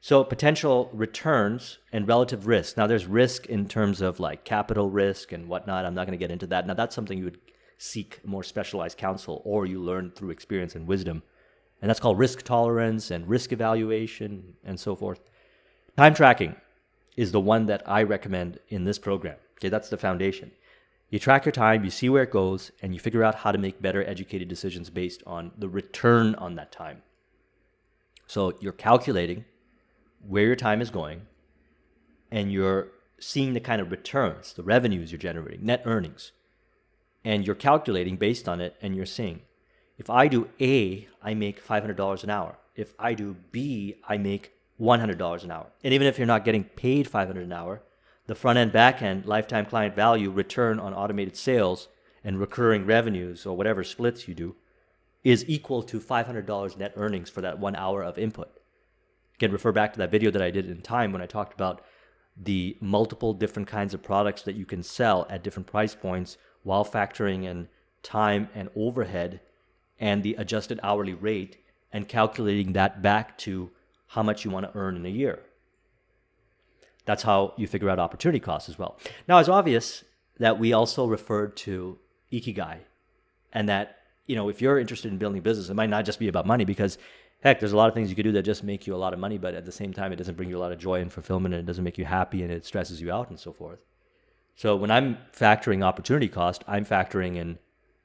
So potential returns and relative risk. Now there's risk in terms of like capital risk and whatnot. I'm not going to get into that. Now that's something you would seek more specialized counsel or you learn through experience and wisdom. And that's called risk tolerance and risk evaluation and so forth. Time tracking is the one that I recommend in this program. Okay, that's the foundation. You track your time, you see where it goes, and you figure out how to make better educated decisions based on the return on that time. So you're calculating where your time is going, and you're seeing the kind of returns, the revenues you're generating, net earnings. And you're calculating based on it, and you're seeing, if I do A, I make $500 an hour. If I do B, I make $100 an hour. And even if you're not getting paid $500 an hour, the front end, back end, lifetime client value, return on automated sales, and recurring revenues, or whatever splits you do, is equal to $500 net earnings for that 1 hour of input. Again, refer back to that video that I did in Time when I talked about the multiple different kinds of products that you can sell at different price points while factoring in time and overhead and the adjusted hourly rate and calculating that back to how much you want to earn in a year. That's how you figure out opportunity costs as well. Now, it's obvious that we also referred to Ikigai, and that, if you're interested in building a business, it might not just be about money, because heck, there's a lot of things you could do that just make you a lot of money, but at the same time, it doesn't bring you a lot of joy and fulfillment, and it doesn't make you happy, and it stresses you out and so forth. So when I'm factoring opportunity cost, I'm factoring in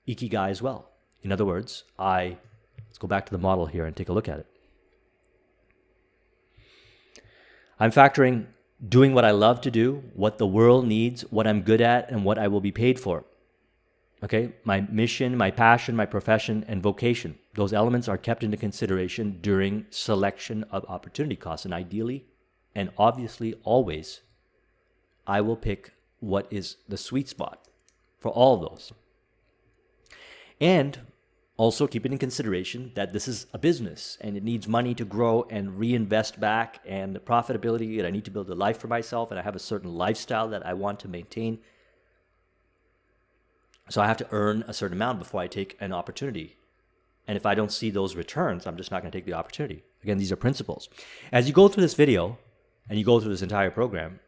Ikigai as well. In other words, let's go back to the model here and take a look at it. I'm factoring doing what I love to do, what the world needs, what I'm good at, and what I will be paid for. Okay, my mission, my passion, my profession, and vocation. Those elements are kept into consideration during selection of opportunity costs. And ideally, and obviously always, I will pick what is the sweet spot for all of those. And also keep it in consideration that this is a business and it needs money to grow and reinvest back, and the profitability, and I need to build a life for myself, and I have a certain lifestyle that I want to maintain. So I have to earn a certain amount before I take an opportunity. And if I don't see those returns, I'm just not going to take the opportunity. Again, these are principles. As you go through this video and you go through this entire program,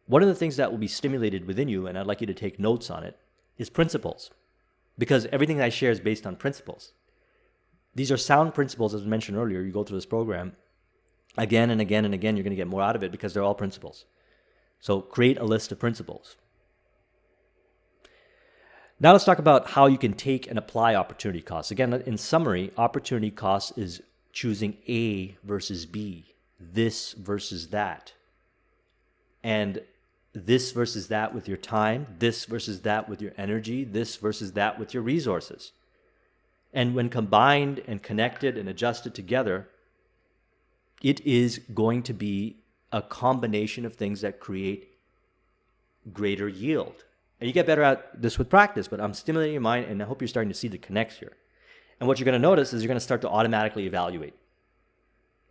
one of the things that will be stimulated within you, and I'd like you to take notes on it, is principles. Because everything I share is based on principles. These are sound principles, as I mentioned earlier. You go through this program again and again and again, you're going to get more out of it because they're all principles. So create a list of principles. Now let's talk about how you can take and apply opportunity costs. Again, in summary, opportunity costs is choosing A versus B, this versus that, and this versus that with your time, this versus that with your energy, this versus that with your resources. And when combined and connected and adjusted together, it is going to be a combination of things that create greater yield. And you get better at this with practice, but I'm stimulating your mind, and I hope you're starting to see the connects here. And what you're going to notice is you're going to start to automatically evaluate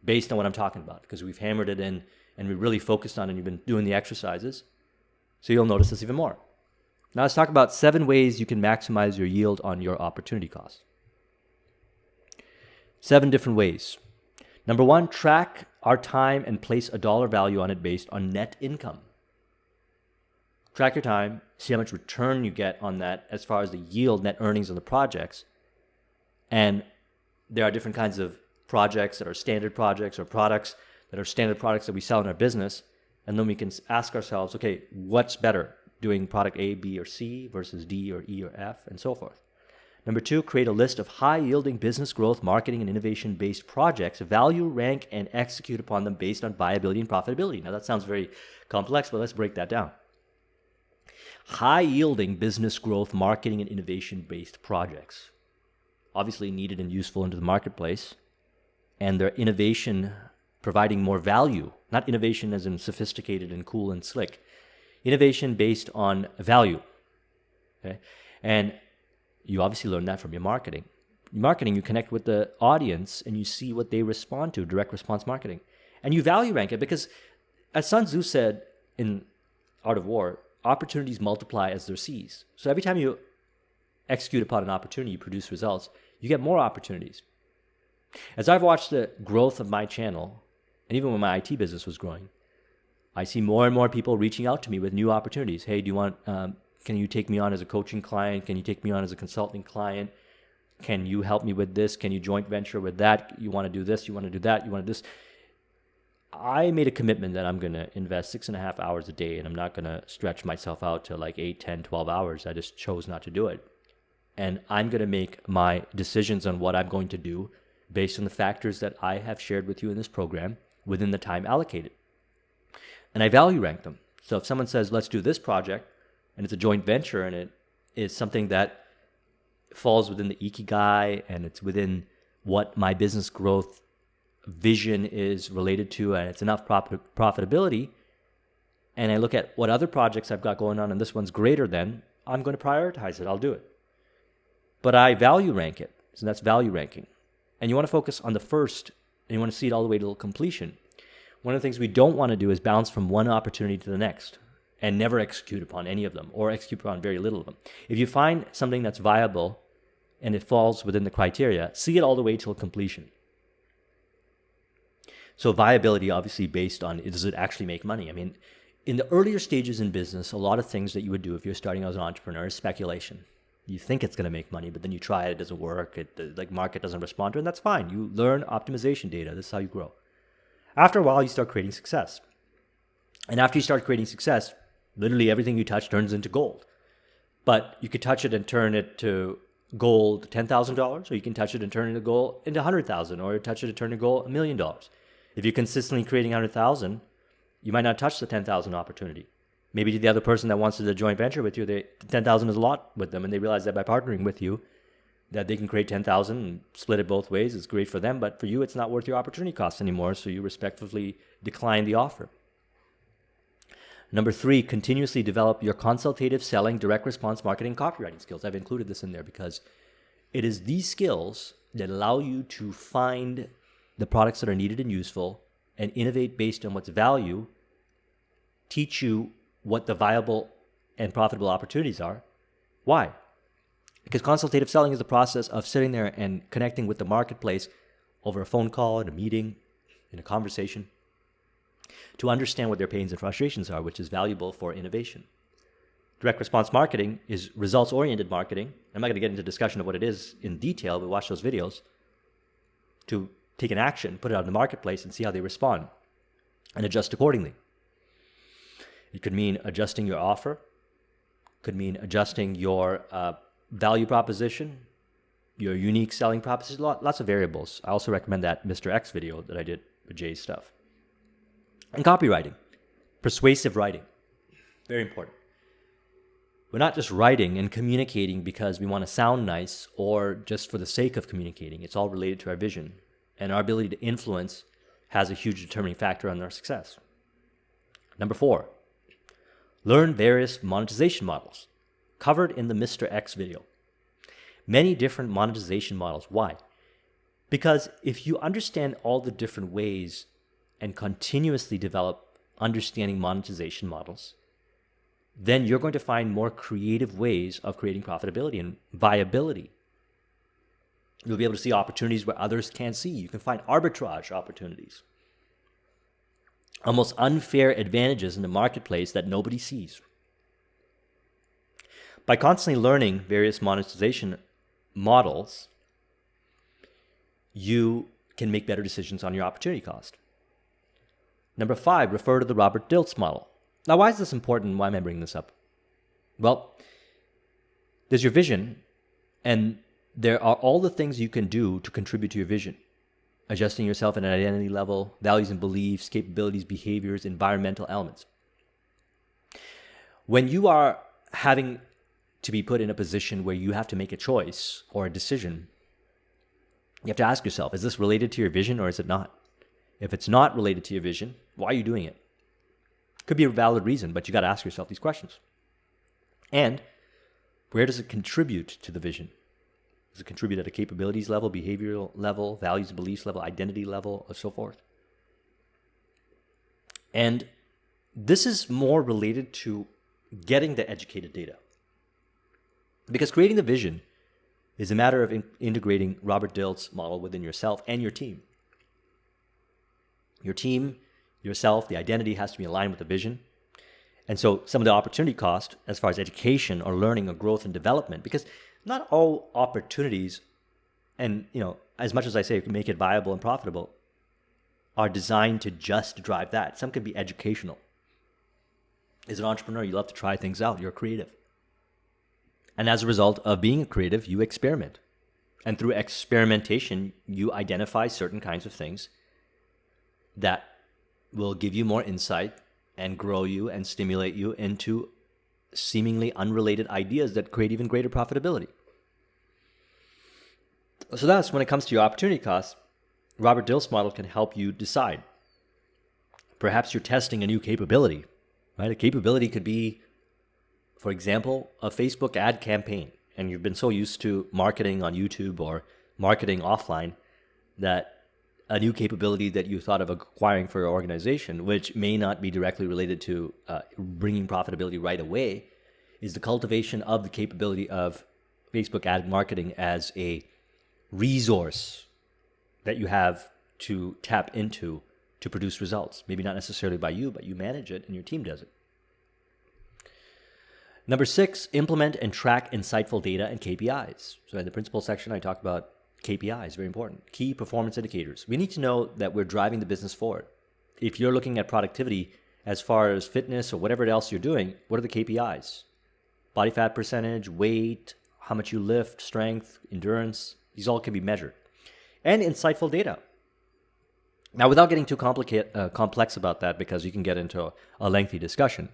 based on what I'm talking about, because we've hammered it in and we really focused on it, and you've been doing the exercises. So you'll notice this even more. Now let's talk about 7 ways you can maximize your yield on your opportunity cost. 7 different ways. Number 1, track our time and place a dollar value on it based on net income. Track your time, see how much return you get on that as far as the yield, net earnings of the projects. And there are different kinds of projects that are standard projects, or products that are standard products that we sell in our business. And then we can ask ourselves, okay, what's better, doing product A, B, or C versus D or E or F, and so forth. Number 2, create a list of high-yielding business growth, marketing, and innovation-based projects. Value, rank, and execute upon them based on viability and profitability. Now that sounds very complex, but let's break that down. High-yielding business growth, marketing, and innovation-based projects. Obviously needed and useful into the marketplace, and their innovation providing more value. Not innovation as in sophisticated and cool and slick. Innovation based on value. Okay? And you obviously learn that from your marketing. In marketing, you connect with the audience and you see what they respond to, direct response marketing. And you value rank it, because as Sun Tzu said in Art of War, opportunities multiply as they're seized. So every time you execute upon an opportunity, you produce results, you get more opportunities. As I've watched the growth of my channel, and even when my IT business was growing, I see more and more people reaching out to me with new opportunities. Hey, do you want, can you take me on as a coaching client? Can you take me on as a consulting client? Can you help me with this? Can you joint venture with that? You want to do this? You want to do that? You want to do this? I made a commitment that I'm going to invest 6.5 hours a day, and I'm not going to stretch myself out to like 8, 10, 12 hours. I just chose not to do it. And I'm going to make my decisions on what I'm going to do based on the factors that I have shared with you in this program within the time allocated. And I value rank them. So if someone says, let's do this project, and it's a joint venture, and it is something that falls within the Ikigai, and it's within what my business growth vision is related to, and it's enough profitability, and I look at what other projects I've got going on, and this one's greater than, I'm going to prioritize it. I'll do it. But I value rank it. So that's value ranking. And you want to focus on the first, and you want to see it all the way to completion. One of the things we don't want to do is bounce from one opportunity to the next and never execute upon any of them, or execute upon very little of them. If you find something that's viable and it falls within the criteria, see it all the way till completion. So viability, obviously based on, does it actually make money? I mean, in the earlier stages in business, a lot of things that you would do if you're starting as an entrepreneur is speculation. You think it's going to make money, but then you try it doesn't work. Like market doesn't respond to it, and that's fine. You learn optimization data. This is how you grow. After a while, you start creating success. And after you start creating success, literally everything you touch turns into gold. But you could touch it and turn it to gold $10,000, or you can touch it and turn it into gold into $100,000, or touch it and turn it to gold $1 million. If you're consistently creating 100,000, you might not touch the 10,000 opportunity. Maybe to the other person that wants to do a joint venture with you, 10,000 is a lot with them, and they realize that by partnering with you, that they can create 10,000 and split it both ways. It's great for them, but for you, it's not worth your opportunity cost anymore, so you respectfully decline the offer. Number 3, continuously develop your consultative selling, direct response marketing, copywriting skills. I've included this in there because it is these skills that allow you to find the products that are needed and useful and innovate based on what's value, teach you what the viable and profitable opportunities are. Why? Because consultative selling is the process of sitting there and connecting with the marketplace over a phone call, in a meeting, in a conversation, to understand what their pains and frustrations are, which is valuable for innovation. Direct response marketing is results-oriented marketing. I'm not going to get into discussion of what it is in detail, but watch those videos to take an action, put it out in the marketplace, and see how they respond, and adjust accordingly. It could mean adjusting your offer, could mean adjusting your value proposition, your unique selling proposition, lots of variables. I also recommend that Mr. X video that I did with Jay's stuff. And copywriting, persuasive writing, very important. We're not just writing and communicating because we want to sound nice or just for the sake of communicating. It's all related to our vision, and our ability to influence has a huge determining factor on our success. Number 4, learn various monetization models, covered in the Mr. X video. Many different monetization models. Why? Because if you understand all the different ways and continuously develop understanding monetization models, then you're going to find more creative ways of creating profitability and viability. You'll be able to see opportunities where others can't see. You can find arbitrage opportunities, almost unfair advantages in the marketplace that nobody sees. By constantly learning various monetization models, you can make better decisions on your opportunity cost. Number 5, refer to the Robert Dilts model. Now, why is this important and why am I bringing this up? Well, there's your vision, and there are all the things you can do to contribute to your vision. Adjusting yourself at an identity level, values and beliefs, capabilities, behaviors, environmental elements. When you are having to be put in a position where you have to make a choice or a decision, you have to ask yourself, is this related to your vision or is it not? If it's not related to your vision, why are you doing it? Could be a valid reason, but you got to ask yourself these questions. And where does it contribute to the vision? Does it contribute at a capabilities level, behavioral level, values and beliefs level, identity level, or so forth? And this is more related to getting the educated data. Because creating the vision is a matter of integrating Robert Dilts' model within yourself and your team. Your team, yourself, the identity has to be aligned with the vision. And so some of the opportunity cost as far as education or learning or growth and development, because not all opportunities, and as much as I say make it viable and profitable, are designed to just drive that. Some can be educational. As an entrepreneur, you love to try things out. You're creative. And as a result of being a creative, you experiment. And through experimentation, you identify certain kinds of things that will give you more insight and grow you and stimulate you into seemingly unrelated ideas that create even greater profitability. So that's when it comes to your opportunity cost, Robert Dilts' model can help you decide. Perhaps you're testing a new capability, right? A capability could be, for example, a Facebook ad campaign, and you've been so used to marketing on YouTube or marketing offline that a new capability that you thought of acquiring for your organization, which may not be directly related to bringing profitability right away, is the cultivation of the capability of Facebook ad marketing as a resource that you have to tap into to produce results. Maybe not necessarily by you, but you manage it and your team does it. Number 6, implement and track insightful data and KPIs. So in the principal section, I talk about KPIs, very important. Key performance indicators. We need to know that we're driving the business forward. If you're looking at productivity as far as fitness or whatever else you're doing, what are the KPIs? Body fat percentage, weight, how much you lift, strength, endurance. These all can be measured. And insightful data. Now, without getting too complex about that, because you can get into a lengthy discussion,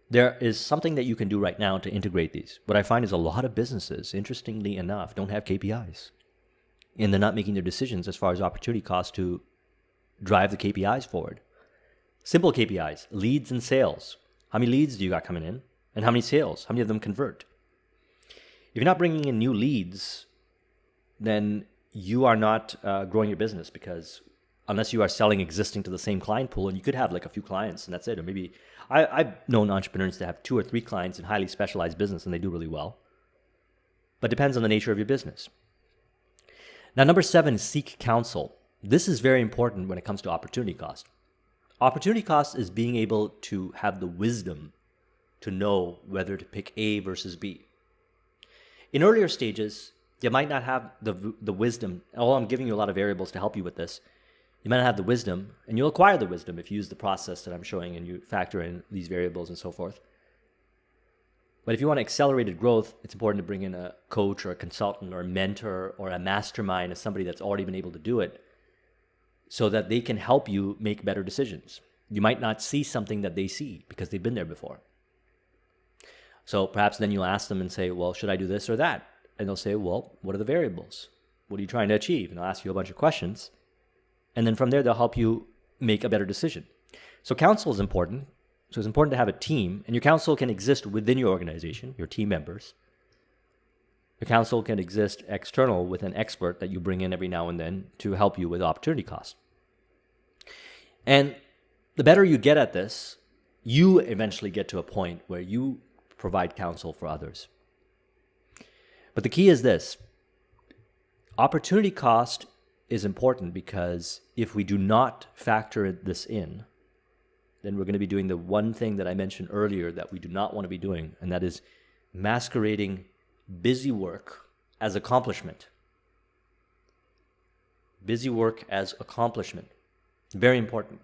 there is something that you can do right now to integrate these. What I find is a lot of businesses, interestingly enough, don't have KPIs. And they're not making their decisions as far as opportunity costs to drive the KPIs forward. Simple KPIs, leads and sales. How many leads do you got coming in? And how many sales? How many of them convert? If you're not bringing in new leads, then you are not growing your business, because unless you are selling existing to the same client pool, and you could have like a few clients and that's it. Or maybe I've known entrepreneurs that have 2 or 3 clients in highly specialized business and they do really well. But it depends on the nature of your business. Now, number 7 is seek counsel. This is very important when it comes to opportunity cost. Opportunity cost is being able to have the wisdom to know whether to pick A versus B. In earlier stages, you might not have the wisdom. Although I'm giving you a lot of variables to help you with this. You might not have the wisdom, and you'll acquire the wisdom if you use the process that I'm showing and you factor in these variables and so forth. But if you want accelerated growth, it's important to bring in a coach or a consultant or a mentor or a mastermind, as somebody that's already been able to do it, so that they can help you make better decisions. You might not see something that they see because they've been there before. So perhaps then you'll ask them and say, well, should I do this or that? And they'll say, well, what are the variables? What are you trying to achieve? And they'll ask you a bunch of questions. And then from there, they'll help you make a better decision. So counsel is important. So it's important to have a team. And your counsel can exist within your organization, your team members. Your counsel can exist external with an expert that you bring in every now and then to help you with opportunity cost. And the better you get at this, you eventually get to a point where you provide counsel for others. But the key is this. Opportunity cost is important, because if we do not factor this in, then we're going to be doing the one thing that I mentioned earlier that we do not want to be doing, and that is masquerading busy work as accomplishment. Busy work as accomplishment. Very important.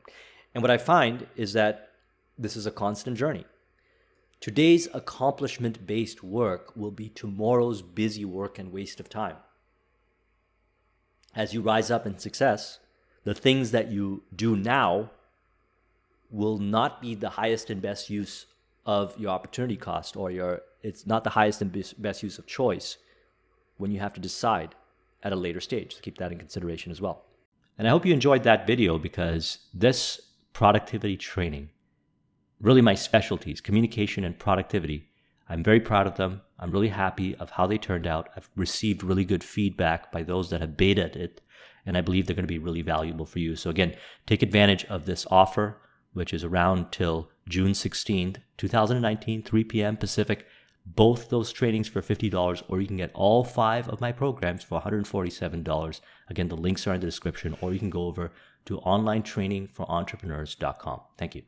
And what I find is that this is a constant journey. Today's accomplishment-based work will be tomorrow's busy work and waste of time. As you rise up in success, the things that you do now will not be the highest and best use of your opportunity cost, or it's not the highest and best use of choice when you have to decide at a later stage. So keep that in consideration as well. And I hope you enjoyed that video, because this productivity training, really my specialties, communication and productivity, I'm very proud of them. I'm really happy of how they turned out. I've received really good feedback by those that have betaed it, and I believe they're going to be really valuable for you. So again, take advantage of this offer, which is around till June 16th, 2019, 3 p.m. Pacific. Both those trainings for $50, or you can get all 5 of my programs for $147. Again, the links are in the description, or you can go over to onlinetrainingforentrepreneurs.com. Thank you.